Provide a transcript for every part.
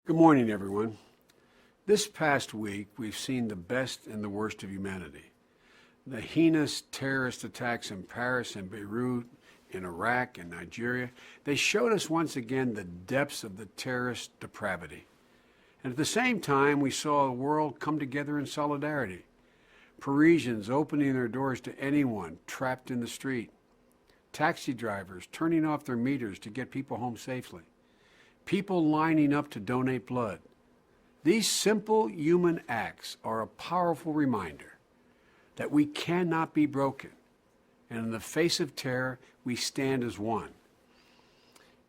Good morning, everyone. This past week, we've seen the best and the worst of humanity. The heinous terrorist attacks in Paris and Beirut, in Iraq and Nigeria, they showed us once again the depths of the terrorist depravity. And at the same time, we saw the world come together in solidarity. Parisians opening their doors to anyone trapped in the street. Taxi drivers turning off their meters to get people home safely. People lining up to donate blood. These simple human acts are a powerful reminder that we cannot be broken, and in the face of terror, we stand as one.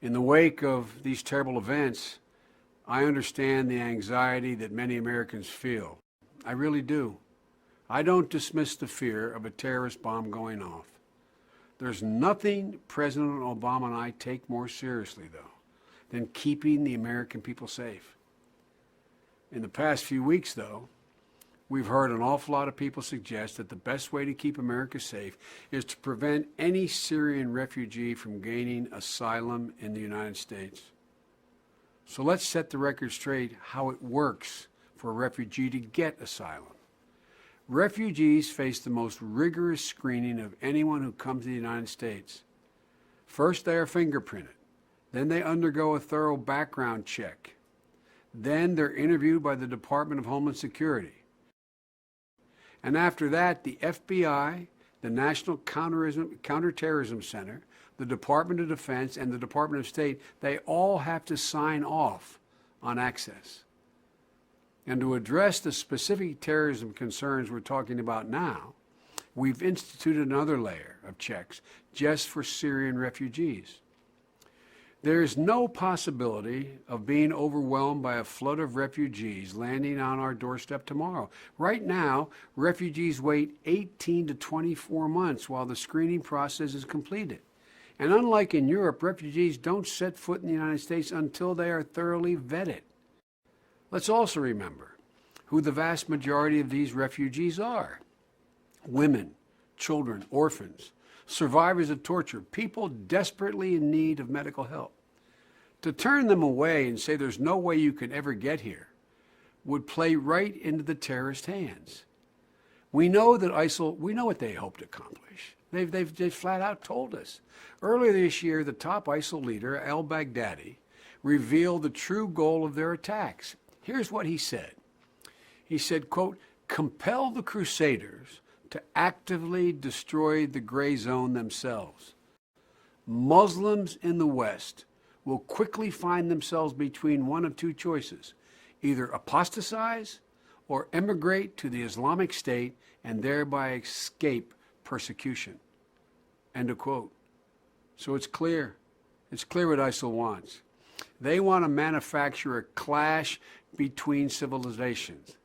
In the wake of these terrible events, I understand the anxiety that many Americans feel. I really do. I don't dismiss the fear of a terrorist bomb going off. There's nothing President Obama and I take more seriously, though, than keeping the American people safe. In the past few weeks, though, we've heard an awful lot of people suggest that the best way to keep America safe is to prevent any Syrian refugee from gaining asylum in the United States. So let's set the record straight how it works for a refugee to get asylum. Refugees face the most rigorous screening of anyone who comes to the United States. First, they are fingerprinted. Then they undergo a thorough background check. Then they're interviewed by the Department of Homeland Security. And after that, the FBI, the National Counterterrorism Center, the Department of Defense, and the Department of State, they all have to sign off on access. And to address the specific terrorism concerns we're talking about now, we've instituted another layer of checks just for Syrian refugees. There is no possibility of being overwhelmed by a flood of refugees landing on our doorstep tomorrow. Right now, refugees wait 18 to 24 months while the screening process is completed. And unlike in Europe, refugees don't set foot in the United States until they are thoroughly vetted. Let's also remember who the vast majority of these refugees are. Women, children, orphans, survivors of torture, people desperately in need of medical help. To turn them away and say there's no way you can ever get here would play right into the terrorist hands. We know that ISIL, we know what they hope to accomplish. They've flat out told us. Earlier this year, the top ISIL leader, al-Baghdadi, revealed the true goal of their attacks. Here's what he said. He said, quote, "Compel the Crusaders to actively destroy the gray zone themselves. Muslims in the West will quickly find themselves between one of two choices, either apostatize or emigrate to the Islamic State and thereby escape persecution." End of quote. So it's clear. It's clear what ISIL wants. They want to manufacture a clash between civilizations.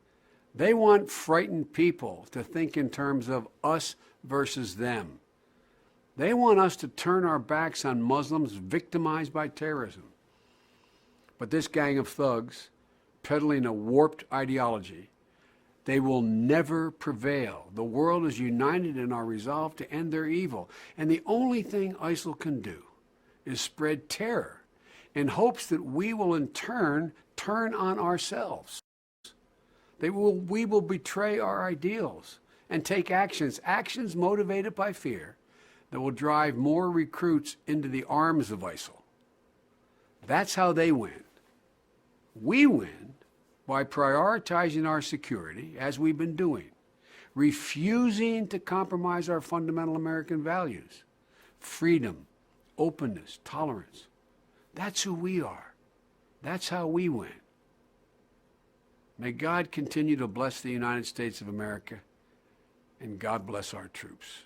They want frightened people to think in terms of us versus them. They want us to turn our backs on Muslims victimized by terrorism. But this gang of thugs, peddling a warped ideology, they will never prevail. The world is united in our resolve to end their evil. And the only thing ISIL can do is spread terror in hopes that we will in turn on ourselves. We will betray our ideals and take actions motivated by fear that will drive more recruits into the arms of ISIL. That's how they win. We win by prioritizing our security, as we've been doing, refusing to compromise our fundamental American values, freedom, openness, tolerance. That's who we are. That's how we win. May God continue to bless the United States of America, and God bless our troops.